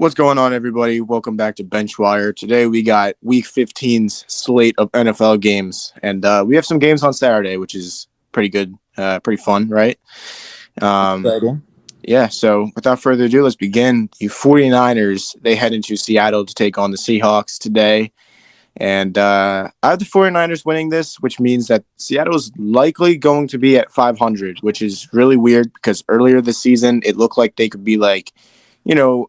What's going on, everybody? Welcome back to Benchwire. Today we got Week 15's slate of NFL games, and we have some games on Saturday, which is pretty good, pretty fun, right? Um, Exciting. yeah, so without further ado, let's begin. The 49ers, they head into Seattle to take on the Seahawks today, and I have the 49ers winning this, which means that Seattle is likely going to be at 500, which is really weird because earlier this season, it looked like they could be like, you know,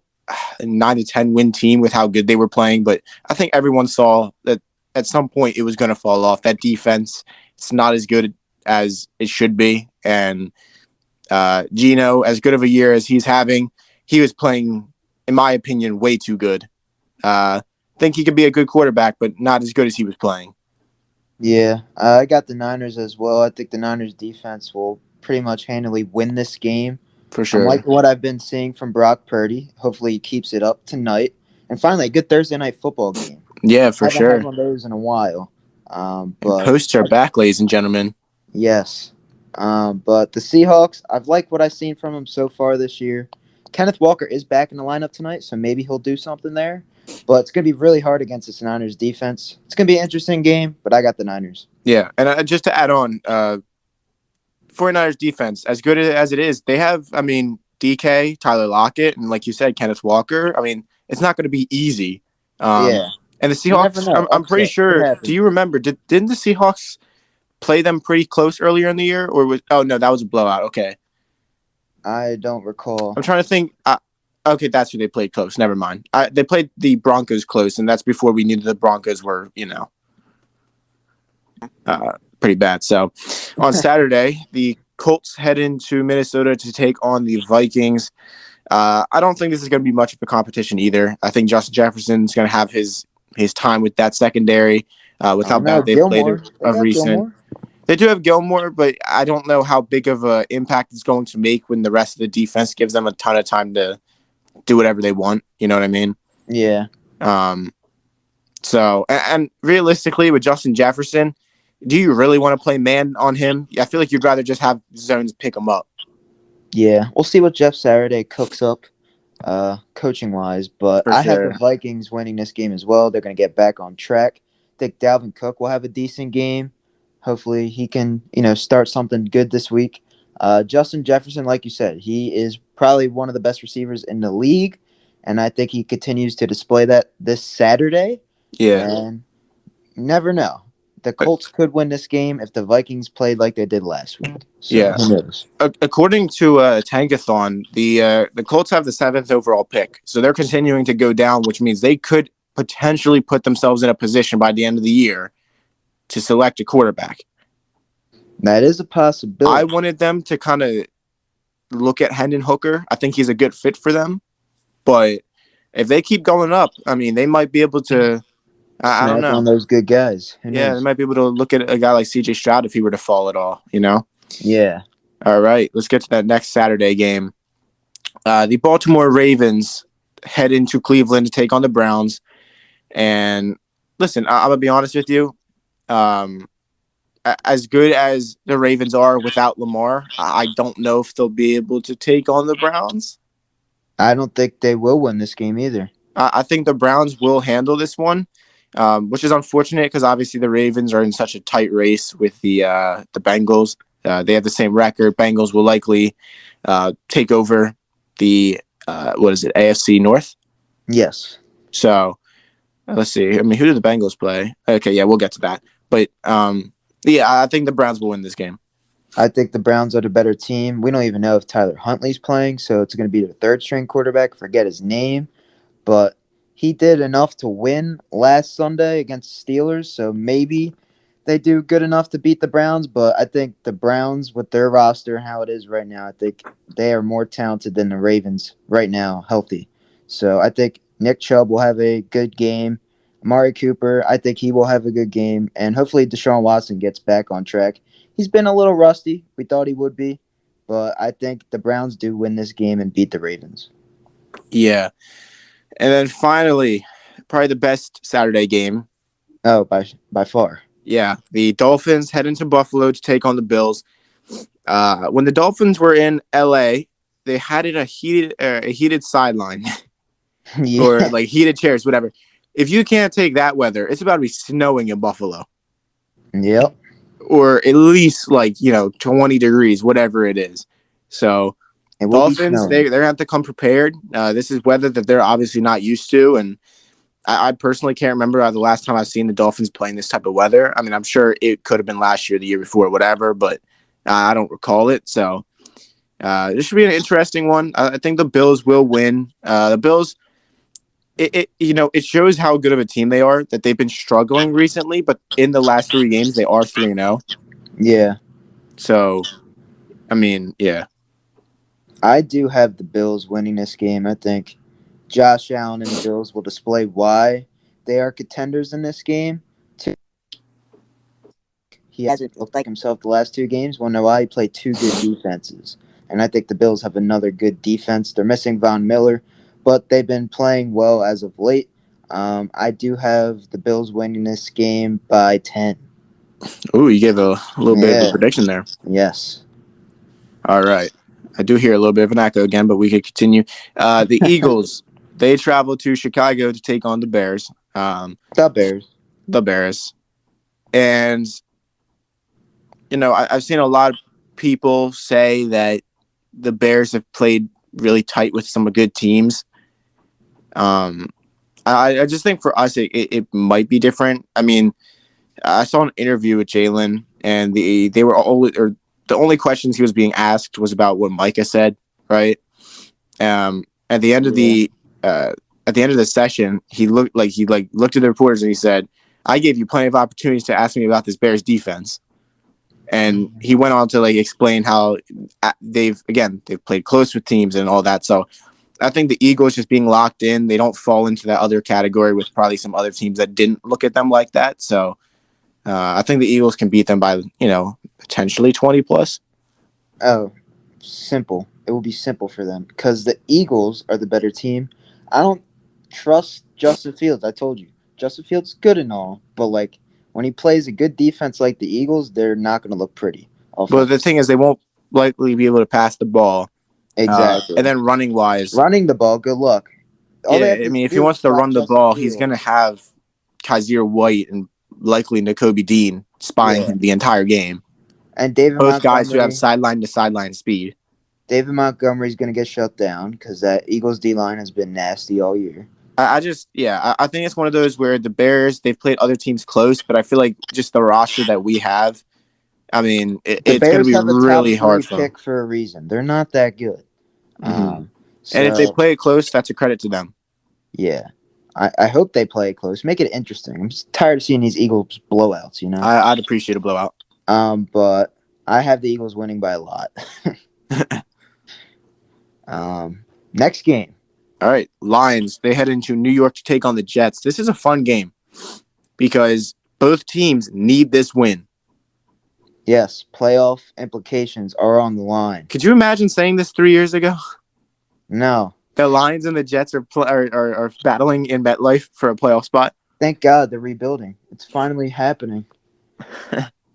a 9 to 10 win team with how good they were playing, but I think everyone saw that at some point it was going to fall off. That defense, it's not as good as it should be, and Gino, as good of a year as he's having, he was playing, in my opinion, way too good. Think he could be a good quarterback, but not as good as he was playing. Yeah, I got the Niners as well. I think the Niners defense will pretty much handily win this game. For I'm sure. liking what I've been seeing from Brock Purdy. Hopefully, he keeps it up tonight. And finally, a good Thursday night football game. Yeah, for Haven't had sure. one of those in a while. And But posts are back, ladies and gentlemen. yes, but the Seahawks, I've liked what I've seen from them so far this year. Kenneth Walker is back in the lineup tonight, so maybe he'll do something there. But it's going to be really hard against this Niners defense. It's going to be an interesting game, but I got the Niners. Yeah, and just to add on, 49ers defense, as good as it is, they have, I mean, DK, Tyler Lockett, and like you said, Kenneth Walker. I mean, it's not going to be easy. Um, Yeah, and the you never Seahawks, know. I'm pretty Upset could sure. Do happen. you remember? Didn't the Seahawks play them pretty close earlier in the year, or was? Oh no, that was a blowout. Okay, I don't recall. I'm trying to think. Okay, that's who they played close. Never mind. They played the Broncos close, and that's before we knew the Broncos were, pretty bad. So on Saturday, the Colts head into Minnesota to take on the Vikings. I don't think this is going to be much of a competition either. I think Justin Jefferson's going to have his time with that secondary, with I how don't know. bad they've played Gilmore. They of got recent. Gilmore. They do have Gilmore, but I don't know how big of an impact it's going to make when the rest of the defense gives them a ton of time to do whatever they want. You know what I mean? Yeah. Um, and realistically, with Justin Jefferson, do you really want to play man on him? I feel like you'd rather just have zones pick him up. Yeah. We'll see what Jeff Saturday cooks up coaching wise. But For I have the sure. Vikings winning this game as well. They're going to get back on track. I think Dalvin Cook will have a decent game. Hopefully he can, start something good this week. Justin Jefferson, like you said, he is probably one of the best receivers in the league. And I think he continues to display that this Saturday. Yeah. And you never know. The Colts could win this game if the Vikings played like they did last week. So Yeah. who knows? According to Tankathon, the Colts have the 7th overall pick, so they're continuing to go down, which means they could potentially put themselves in a position by the end of the year to select a quarterback. That is a I possibility. wanted them to kind of look at Hendon Hooker. I think he's a good fit for them, but if they keep going up, I mean, they might be able to. I don't Snag one know. of those good guys. Who Yeah, they knows? might be able to look at a guy like CJ Stroud if he were to fall at all. Yeah. All right, let's get to that next Saturday game. The Baltimore Ravens head into Cleveland to take on the Browns. And listen, I'm going to be honest with you. As good as the Ravens are without Lamar, I don't know if they'll be able to take on the Browns. I don't think they will win this game either. I think the Browns will handle this one, which is unfortunate because obviously the Ravens are in such a tight race with the Bengals. They have the same record. Bengals will likely take over the AFC North. Yes. So let's see. I mean, who do the Bengals play? Okay, yeah, we'll get to that. But yeah, I think the Browns will win this game. I think the Browns are the better team. We don't even know if Tyler Huntley's playing, so it's going to be their third string quarterback. Forget his name, but he did enough to win last Sunday against the Steelers, so maybe they do good enough to beat the Browns, but I think the Browns, with their roster and how it is right now, I think they are more talented than the Ravens right now, healthy. So I think Nick Chubb will have a good game. Amari Cooper, I think he will have a good game. And hopefully Deshaun Watson gets back on track. He's been a little rusty. We thought he would be. But I think the Browns do win this game and beat the Ravens. Yeah. And then finally, probably the best Saturday game. Oh, by far. Yeah, the Dolphins head into Buffalo to take on the Bills. When the Dolphins were in LA, they had a heated sideline. or Yeah. like heated chairs, whatever. If you can't take that weather, it's about to be snowing in Buffalo, Yep. or at least 20 degrees, whatever it is. So It will be Dolphins, snowing. they're gonna have to come prepared. This is weather that they're obviously not used to, and I personally can't remember the last time I've seen the Dolphins playing this type of weather. I mean, I'm sure it could have been last year, the year before, whatever, but I don't recall it. So this should be an interesting one. I think the Bills will win. The Bills, it shows how good of a team they are, that they've been struggling recently, but in the last 3 games, they are 3-0. Yeah. So, I mean, yeah. I do have the Bills winning this game. I think Josh Allen and the Bills will display why they are contenders in this game. He hasn't looked like himself the last 2 games. Wonder why? He played 2 good defenses. And I think the Bills have another good defense. They're missing Von Miller, but they've been playing well as of late. I do have the Bills winning this game by 10. Ooh, you gave a little bit of a Yeah. prediction there. Yes. All right. I do hear a little bit of an echo again, but we could continue. The Eagles, they travel to Chicago to take on the Bears. The Bears. The Bears. And, I've seen a lot of people say that the Bears have played really tight with some good teams. I just think for us, it might be different. I mean, I saw an interview with Jalen, and they were the only questions he was being asked was about what Micah said, right? At the end of the session, he looked at the reporters and he said, "I gave you plenty of opportunities to ask me about this Bears defense." And he went on to explain how they've played close with teams and all that. So I think the Eagles just being locked in, they don't fall into that other category with probably some other teams that didn't look at them like that. So I think the Eagles can beat them by, potentially 20 plus. Oh, simple. It will be simple for them because the Eagles are the better team. I don't trust Justin Fields. I told you. Justin Fields is good and all, but when he plays a good defense like the Eagles, they're not going to look pretty. But the thing is, they won't likely be able to pass the ball. Exactly. And then running wise, Running the ball, good luck. All they have I to mean, if he do is wants to stop run the Justin ball, he's Fields. going to have Kaiser White and likely Nakobe Dean spying him the entire game. And David Both Montgomery, guys who have sideline to sideline speed. David Montgomery's going to get shut down because that Eagles D-line has been nasty all year. I think it's one of those where the Bears, they've played other teams close, but I feel like just the roster that we have, I mean, it's going to be really hard for them. Pick for a reason. They're not that good. And if they play it close, that's a credit to them. Yeah. I hope they play it close. Make it interesting. I'm just tired of seeing these Eagles blowouts, I'd appreciate a blowout. But I have the Eagles winning by a lot. Next game. All right, Lions, they head into New York to take on the Jets. This is a fun game because both teams need this win. Yes, playoff implications are on the line. Could you imagine saying this 3 years ago? No. The Lions and the Jets are battling in MetLife for a playoff spot. Thank God they're rebuilding. It's finally happening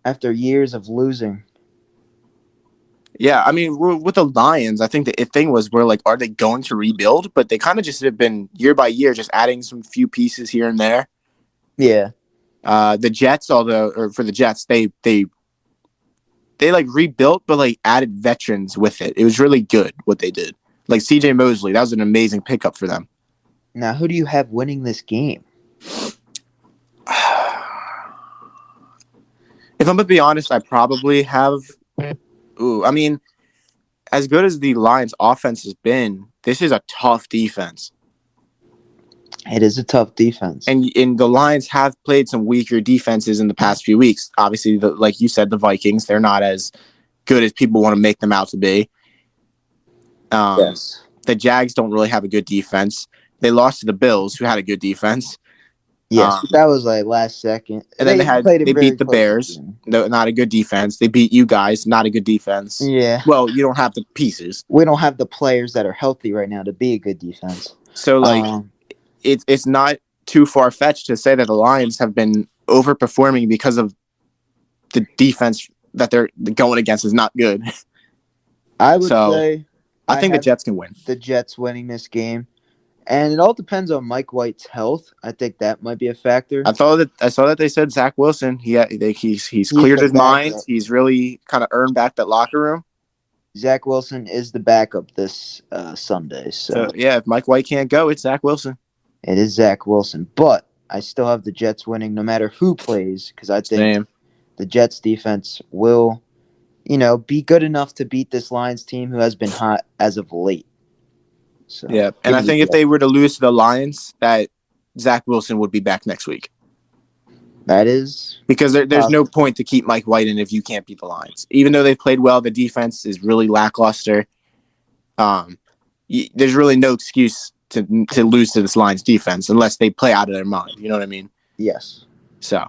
after years of losing. Yeah, I mean, with the Lions, I think the thing was are they going to rebuild? But they kind of just have been year by year just adding some few pieces here and there. Yeah. The Jets, for the Jets, they rebuilt, but added veterans with it. It was really good what they did. Like CJ Mosley, that was an amazing pickup for them. Now, who do you have winning this game? If I'm going to be honest, I probably have... I mean, as good as the Lions' offense has been, this is a tough defense. It is a tough defense. And the Lions have played some weaker defenses in the past few weeks. Obviously, like you said, the Vikings, they're not as good as people want to make them out to be. Yes. The Jags don't really have a good defense. They lost to the Bills, who had a good defense. Yes, that was last second. And then they beat the Bears, not a good defense. They beat you guys, not a good defense. Yeah. Well, you don't have the pieces. We don't have the players that are healthy right now to be a good defense. So, it's not too far-fetched to say that the Lions have been overperforming because of the defense that they're going against is not good. I would say I think the Jets can win. The Jets winning this game. And it all depends on Mike White's health. I think that might be a factor. I saw that they said Zach Wilson. He's He's cleared the his mind. backup. He's really kind of earned back that locker room. Zach Wilson is the backup this Sunday, So so yeah, if Mike White can't go, it's Zach Wilson. it is Zach Wilson. But I still have the Jets winning no matter who plays because I think Same. the Jets defense will, be good enough to beat this Lions team who has been hot as of late. So Yeah, and give I me the think if Jets. they were to lose to the Lions, that Zach Wilson would be back next week That is because there's no possible. point to keep Mike White in if you can't beat the Lions. Even though they've played well, the defense is really lackluster. Um, there's really no excuse to lose to this Lions defense unless they play out of their mind. You know what I mean? Yes. So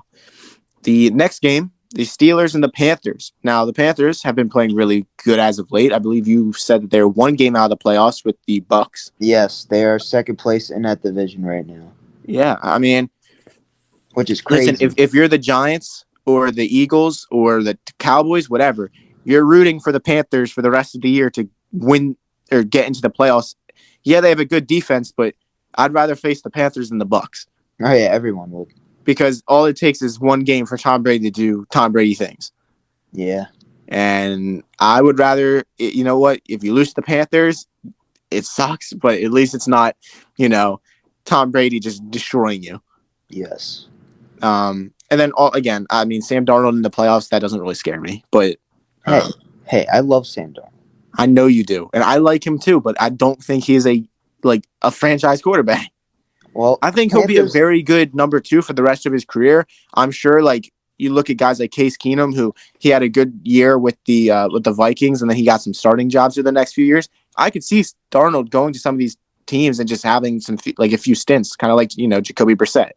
the next game, the Steelers and the Panthers. Now the Panthers have been playing really good as of late. I believe you said that they're one game out of the playoffs with the Bucs. Yes, they are second place in that division right now, Yeah, I mean, which is listen, crazy. if you're the Giants or the Eagles or the Cowboys, whatever, you're rooting for the Panthers for the rest of the year to win or get into the playoffs. Yeah, they have a good defense, but I'd rather face the Panthers than the Bucs Oh yeah, everyone would. because all it takes is one game for Tom Brady to do Tom Brady things. Yeah. And I would rather, you know what, if you lose to the Panthers, it sucks, but at least it's not, Tom Brady just destroying you. Yes. And then again, I mean, Sam Darnold in the playoffs, that doesn't really scare me, but Hey, I love Sam Darnold. I know you do, and I like him too, but I don't think he is a franchise quarterback. Well, I think he'll be a Panthers, very good number 2 for the rest of his career. I'm sure, you look at guys like Case Keenum, who he had a good year with the Vikings, and then he got some starting jobs for the next few years. I could see Darnold going to some of these teams and just having a few stints, kind of like Jacoby Brissett.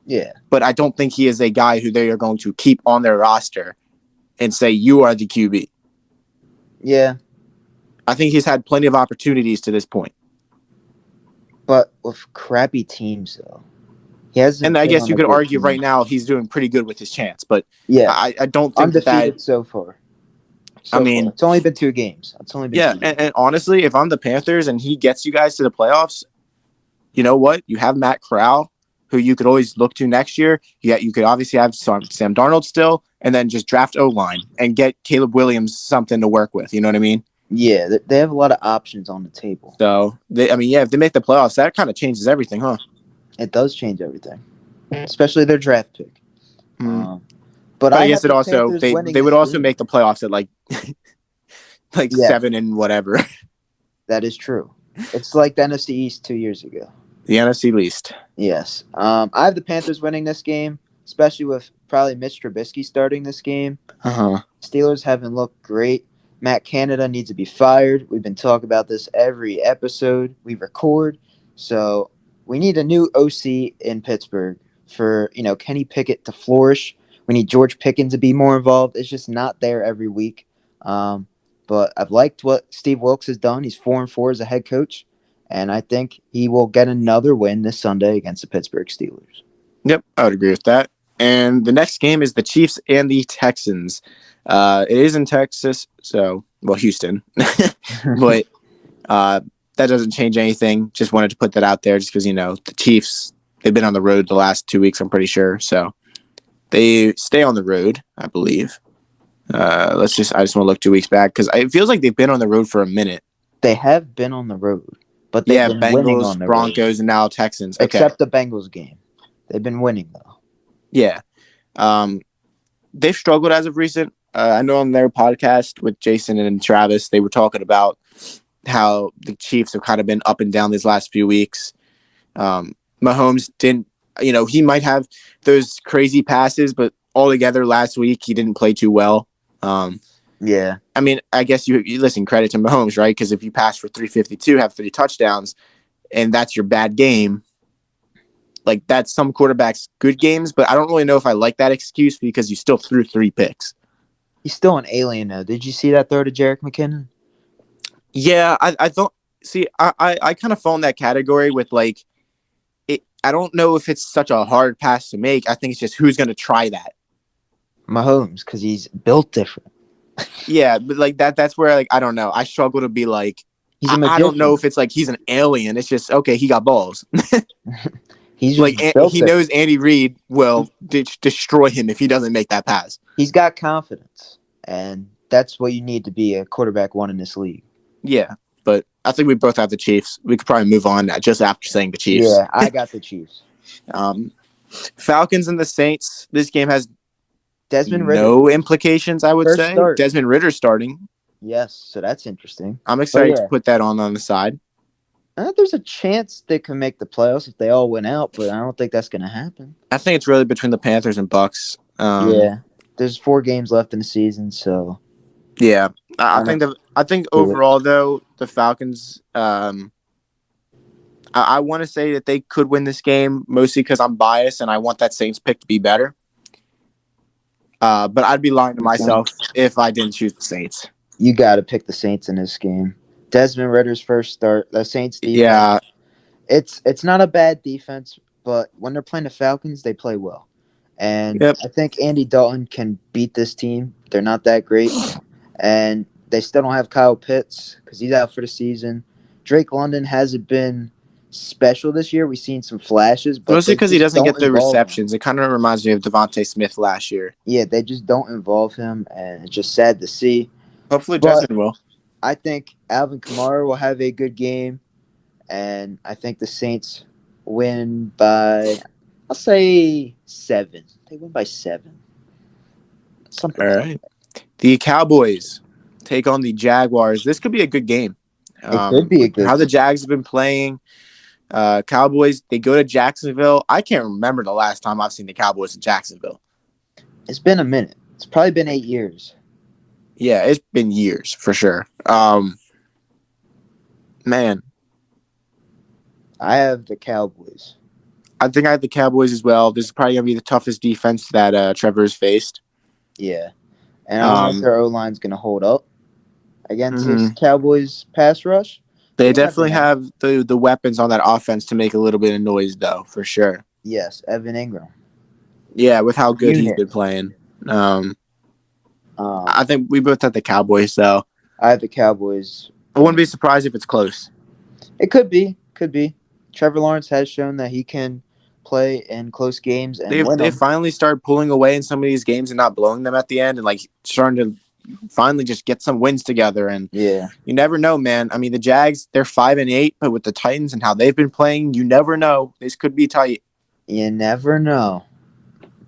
yeah. But I don't think he is a guy who they are going to keep on their roster and say you are the QB. Yeah. I think he's had plenty of opportunities to this point. But with crappy teams, though. He hasn't. And I been guess on you a could good argue team. right now he's doing pretty good with his chance, but Yes. I don't think Undefeated so far. I mean, it's only been 2 games. It's only been yeah, 2 games. and honestly, if I'm the Panthers and he gets you guys to the playoffs, you know what? You have Matt Corral, who you could always look to next year. Yeah, you could obviously have Sam Darnold still, and then just draft O-line and get Caleb Williams something to work with. You know what I mean? Yeah, they have a lot of options on the table. So, if they make the playoffs, that kind of changes everything, huh? It does change everything, especially their draft pick. Mm. But I I guess have it the also Panthers they winning would this also game. make the playoffs at Yeah. 7 and whatever. That is true. It's like the NFC East 2 years ago. The NFC least. Yes. I have the Panthers winning this game, especially with probably Mitch Trubisky starting this game. Uh-huh. Steelers haven't looked great. Matt Canada needs to be fired. We've been talking about this every episode we record. So we need a new OC in Pittsburgh for, Kenny Pickett to flourish. We need George Pickens to be more involved. It's just not there every week. But I've liked what Steve Wilkes has done. He's 4-4 as a head coach. And I think he will get another win this Sunday against the Pittsburgh Steelers. Yep, I would agree with that. And the next game is the Chiefs and the Texans. It is in Texas, Houston. But that doesn't change anything. Just wanted to put that out there just because, the Chiefs, they've been on the road the last 2 weeks, I'm pretty sure. So they stay on the road, I believe. I just want to look 2 weeks back because it feels like they've been on the road for a minute. They have been on the road, but they've been winning Bengals, on the Broncos, road. and now Texans. Okay. Except the Bengals game. They've been winning, though. Yeah. They've struggled as of recent. I know on their podcast with Jason and Travis, they were talking about how the Chiefs have kind of been up and down these last few weeks. Mahomes didn't, he might have those crazy passes, but altogether last week he didn't play too well. Yeah. I mean, I guess you listen, credit to Mahomes, right? Because if you pass for 352, have 3 touchdowns, and that's your bad game, that's some quarterbacks' good games, but I don't really know if I like that excuse because you still threw 3 picks. He's still an alien, though. Did you see that throw to Jerick McKinnon? Yeah, I don't see. I kind of fall in that category with it. I don't know if it's such a hard pass to make. I think it's just who's going to try that. Mahomes, because he's built different. Yeah, but that's where I don't know. I struggle to be He's a I don't know magician. if it's like he's an alien. It's just okay. He got balls. He's Like just built he it. knows Andy Reid will destroy him if he doesn't make that pass. He's got confidence, and that's what you need to be a quarterback one in this league. Yeah, but I think we both have the Chiefs. We could probably move on just after saying the Chiefs. Yeah, I got the Chiefs. Falcons and the Saints. This game has Desmond Ritter, no implications, I would first say. start. Desmond Ritter starting. Yes, so that's interesting. I'm But excited to yeah, put that on the side. there's a chance they can make the playoffs if they all win out, but I don't think that's going to happen. I think it's really between the Panthers and Bucks. Yeah, there's 4 games left in the season, so Yeah, I don't think do it. overall though the Falcons. I want to say that they could win this game mostly because I'm biased and I want that Saints pick to be better. But I'd be lying to myself if I didn't choose the Saints. You got to pick the Saints in this game. Desmond Ritter's first start. The Saints defense. Yeah, It's not a bad defense, but when they're playing the Falcons, they play well. And yep. I think Andy Dalton can beat this team. They're not that great. And they still don't have Kyle Pitts because he's out for the season. Drake London hasn't been special this year. We've seen some flashes, but Mostly because he doesn't get the involve him. receptions. It kind of reminds me of Devontae Smith last year. Yeah, they just don't involve him, and it's just sad to see. Hopefully, But Desmond will. I think Alvin Kamara will have a good game, and I think the Saints win by, I'll say 7. They win by 7. Something. All right. The Cowboys take on the Jaguars. This could be a good game. It could be a good How the game. Jags have been playing. Cowboys, they go to Jacksonville. I can't remember the last time I've seen the Cowboys in Jacksonville. It's been a minute. It's probably been 8 years. Yeah, it's been years for sure. Man, I have the Cowboys. I think I have the Cowboys as well. This is probably going to be the toughest defense that Trevor's faced. Yeah. And I don't know if their O-line's going to hold up against this Mhm. Cowboys pass rush. They You never definitely know. have the weapons on that offense to make a little bit of noise, though, for sure. Yes, Evan Ingram. Yeah, with how good he's Unit. been playing. Um, I think we both have the Cowboys, though. I have the Cowboys. I wouldn't be surprised if it's close. It could be. Could be. Trevor Lawrence has shown that he can play in close games and win They them. finally started pulling away in some of these games and not blowing them at the end and like starting to finally just get some wins together. And Yeah. you never know, man. I mean, the Jags, they're 5-8, but with the Titans and how they've been playing, you never know. This could be tight. You never know.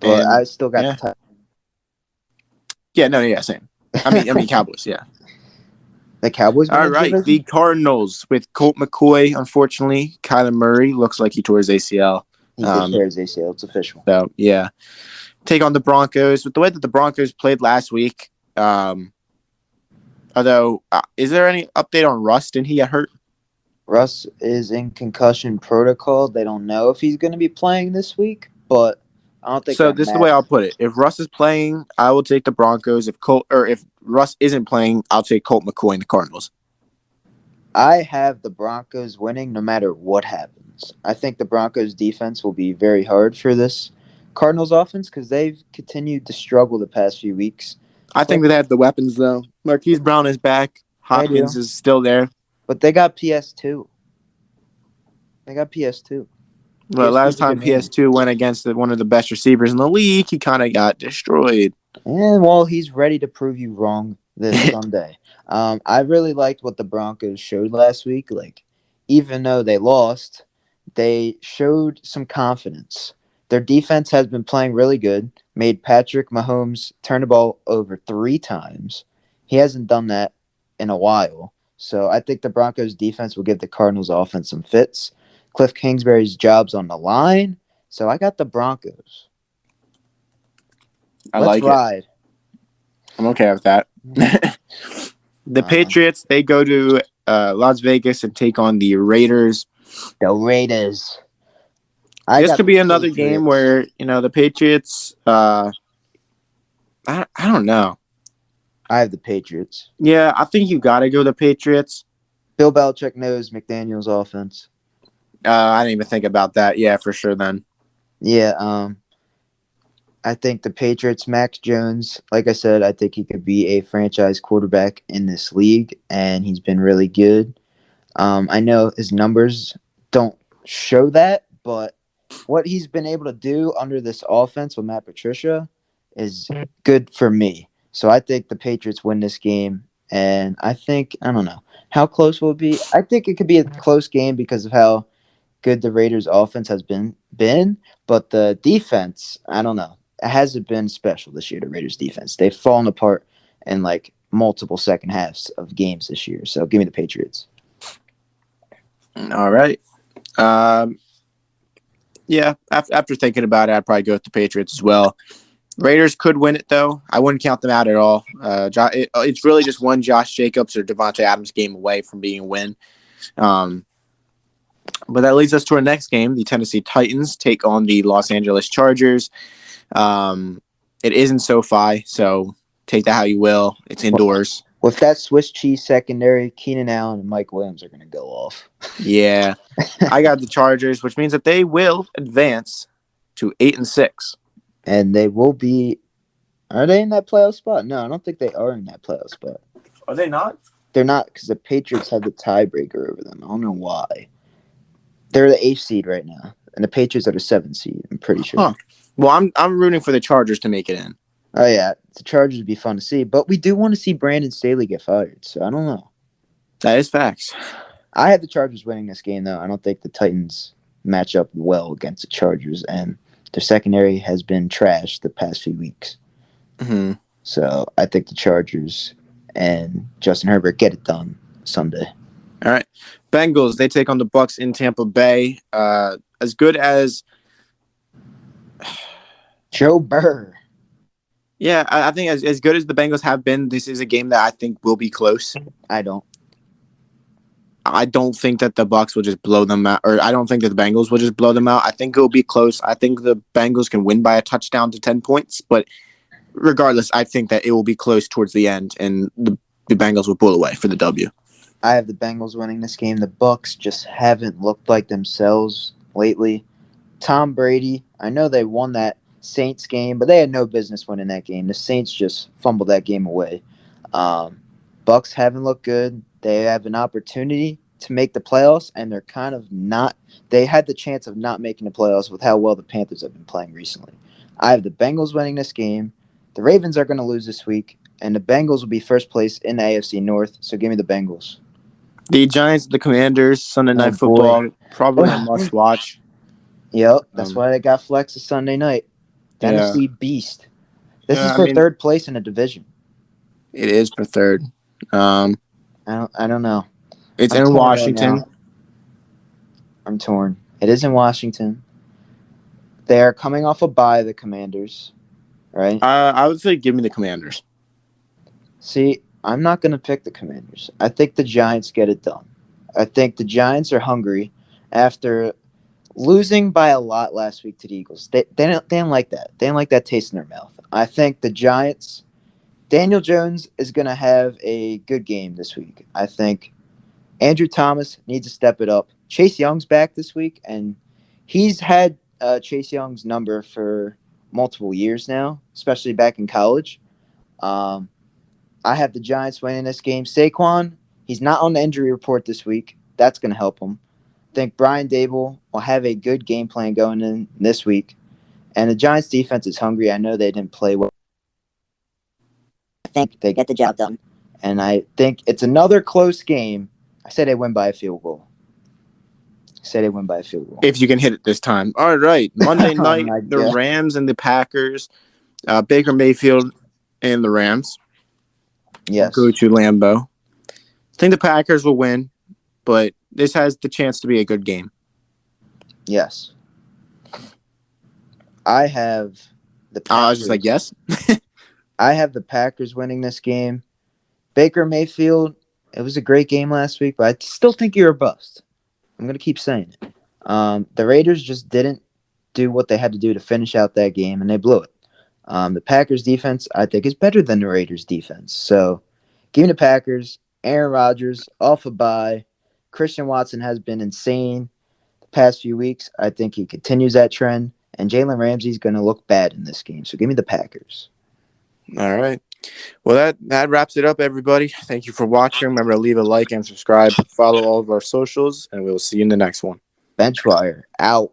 But And, I still got yeah. the Titans. Yeah, same. I mean Cowboys, yeah. The Cowboys. All right, the Cardinals with Colt McCoy. Unfortunately, Kyler Murray looks like he tore his ACL. He did tear his ACL. It's official. So yeah, take on the Broncos with the way that the Broncos played last week. Although, is there any update on Russ? Didn't he get hurt? Russ is in concussion protocol. They don't know if he's going to be playing this week, but I don't think So that this is the way I'll matters. put it. If Russ is playing, I will take the Broncos. If Russ isn't playing, I'll take Colt McCoy and the Cardinals. I have the Broncos winning no matter what happens. I think the Broncos defense will be very hard for this Cardinals offense because they've continued to struggle the past few weeks. I think they have the weapons though. Marquise Brown is back. Hopkins is still there. But they got PS2. Well, PS2 last is a time good name. PS2 went against one of the best receivers in the league, he kind of got destroyed. And, well, he's ready to prove you wrong this Sunday. I really liked what the Broncos showed last week. Like, even though they lost, they showed some confidence. Their defense has been playing really good, made Patrick Mahomes turn the ball over 3 times. He hasn't done that in a while. So I think the Broncos defense will give the Cardinals offense some fits. Cliff Kingsbury's job's on the line. So I got the Broncos. I Let's like ride. it. I'm okay with that. The Patriots, they go to Las Vegas and take on the Raiders. The Raiders. This could be another game where, the Patriots, I don't know. I have the Patriots. Yeah, I think you got to go the Patriots. Bill Belichick knows McDaniel's offense. I didn't even think about that. Yeah, for sure then. Yeah, I think the Patriots, Max Jones, like I said, I think he could be a franchise quarterback in this league, and he's been really good. I know his numbers don't show that, but what he's been able to do under this offense with Matt Patricia is good for me. So I think the Patriots win this game, and I don't know how close will it be. I think it could be a close game because of how good the Raiders' offense has been, but the defense, I don't know, it hasn't been special this year. The Raiders' defense, they've fallen apart in like multiple second halves of games this year. So give me the Patriots. All right. Um, yeah, after thinking about it, I'd probably go with the Patriots as well. Raiders could win it, though. I wouldn't count them out at all. It's really just one Josh Jacobs or Devontae Adams game away from being a win. But that leads us to our next game. The Tennessee Titans take on the Los Angeles Chargers. It isn't SoFi, so take that how you will. It's indoors. With that Swiss cheese secondary, Keenan Allen and Mike Williams are going to go off. Yeah. I got the Chargers, which means that they will advance to 8-6. And they will be. Are they in that playoff spot? No, I don't think they are in that playoff spot. Are they not? They're not because the Patriots have the tiebreaker over them. I don't know why. They're the 8th seed right now, and the Patriots are the 7th seed. I'm pretty sure. Huh. Well, I'm rooting for the Chargers to make it in. Oh yeah, the Chargers would be fun to see, but we do want to see Brandon Staley get fired. So I don't know. That is facts. I had the Chargers winning this game though. I don't think the Titans match up well against the Chargers, and their secondary has been trashed the past few weeks. Mm-hmm. So I think the Chargers and Justin Herbert get it done Sunday. All right. Bengals, they take on the Bucs in Tampa Bay. As good as Joe Burr. Yeah, I think as good as the Bengals have been, this is a game that I think will be close. I don't think that the Bucs will just blow them out, or I don't think that the Bengals will just blow them out. I think it will be close. I think the Bengals can win by a touchdown to 10 points, but regardless, I think that it will be close towards the end, and the Bengals will pull away for the W. I have the Bengals winning this game. The Bucs just haven't looked like themselves lately. Tom Brady, I know they won that Saints game, but they had no business winning that game. The Saints just fumbled that game away. Bucs haven't looked good. They have an opportunity to make the playoffs, and they're kind of not. They had the chance of not making the playoffs with how well the Panthers have been playing recently. I have the Bengals winning this game. The Ravens are going to lose this week, and the Bengals will be first place in the AFC North, so give me the Bengals. The Giants, the Commanders, Sunday Night Football, probably a must-watch. Yep, that's why they got Flex a Sunday night. Tennessee Beast. This is for third place in the division. It is for third. I don't know. It's in Washington. Right, I'm torn. It is in Washington. They are coming off a bye, the Commanders, right? I would say give me the Commanders. See, I'm not going to pick the Commanders. I think the Giants get it done. I think the Giants are hungry after losing by a lot last week to the Eagles. They don't like that. They don't like that taste in their mouth. I think the Giants, Daniel Jones is going to have a good game this week. I think Andrew Thomas needs to step it up. Chase Young's back this week, and he's had Chase Young's number for multiple years now, especially back in college. I have the Giants winning this game. Saquon, he's not on the injury report this week. That's going to help him. I think Brian Dable will have a good game plan going in this week. And the Giants' defense is hungry. I know they didn't play well. I think they get the job done. And I think it's another close game. I say they win by a field goal. If you can hit it this time. All right. Monday night, the Rams and the Packers. Baker Mayfield and the Rams. Yes. Go to Lambeau. I think the Packers will win, but this has the chance to be a good game. Yes. I have the Packers. I was just like, yes. I have the Packers winning this game. Baker Mayfield, it was a great game last week, but I still think you're a bust. I'm going to keep saying it. The Raiders just didn't do what they had to do to finish out that game, and they blew it. The Packers defense, I think, is better than the Raiders defense. So give me the Packers. Aaron Rodgers off a bye. Christian Watson has been insane the past few weeks. I think he continues that trend. And Jalen Ramsey's going to look bad in this game. So give me the Packers. All right. Well, that wraps it up, everybody. Thank you for watching. Remember to leave a like and subscribe. Follow all of our socials, and we'll see you in the next one. Benchwire out.